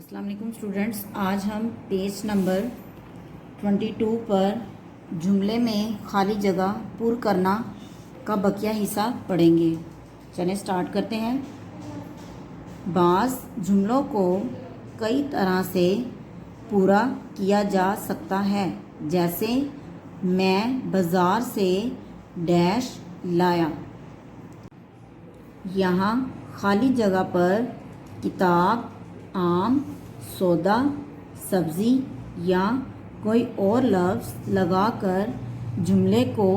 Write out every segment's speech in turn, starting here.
अस्सलाम वालेकुम स्टूडेंट्स, आज हम पेज नंबर 22 पर जुमले में खाली जगह पुर करना का बकिया हिस्सा पढ़ेंगे। चलें स्टार्ट करते हैं। बाज़ जुमलों को कई तरह से पूरा किया जा सकता है, जैसे मैं बाज़ार से डैश लाया। यहाँ खाली जगह पर किताब, आम, सौदा, सब्ज़ी या कोई और लफ्ज़ लगाकर जुमले को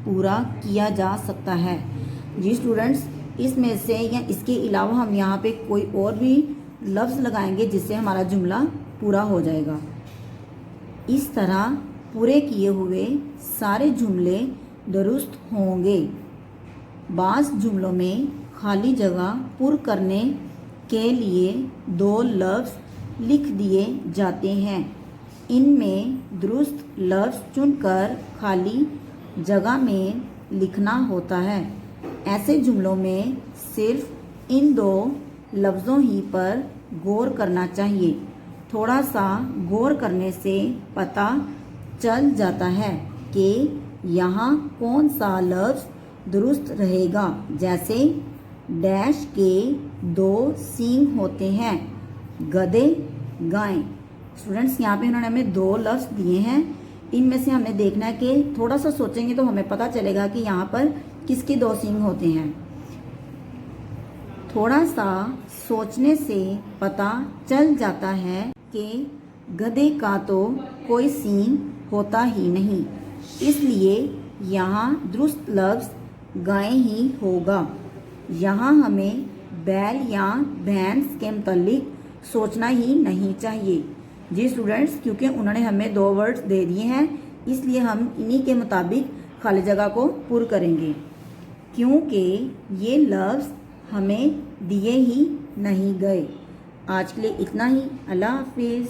पूरा किया जा सकता है। जी स्टूडेंट्स, इसमें से या इसके अलावा हम यहाँ पे कोई और भी लफ्ज़ लगाएंगे जिससे हमारा जुमला पूरा हो जाएगा। इस तरह पूरे किए हुए सारे जुमले दुरुस्त होंगे। बाज़ जुमलों में खाली जगह पुर करने के लिए दो लफ्ज़ लिख दिए जाते हैं। इनमें दुरुस्त लफ्ज़ चुनकर खाली जगह में लिखना होता है। ऐसे जुमलों में सिर्फ इन दो लफ्ज़ों ही पर गौर करना चाहिए। थोड़ा सा गौर करने से पता चल जाता है कि यहाँ कौन सा लफ्ज़ दुरुस्त रहेगा। जैसे डैश के दो सींग होते हैं, गधे, गाय। स्टूडेंट्स, यहाँ पे उन्होंने हमें दो लफ्ज़ दिए हैं। इनमें से हमें देखना है कि थोड़ा सा सोचेंगे तो हमें पता चलेगा कि यहाँ पर किसके दो सींग होते हैं। थोड़ा सा सोचने से पता चल जाता है कि गधे का तो कोई सींग होता ही नहीं, इसलिए यहाँ दुरुस्त लफ्ज़ गाय ही होगा। यहाँ हमें बैल या भैंस के मुतालिक सोचना ही नहीं चाहिए। जी स्टूडेंट्स, क्योंकि उन्होंने हमें दो वर्ड्स दे दिए हैं, इसलिए हम इन्हीं के मुताबिक खाली जगह को पुर करेंगे, क्योंकि ये लफ्ज़ हमें दिए ही नहीं गए। आज के लिए इतना ही। अल्लाह हाफिज़।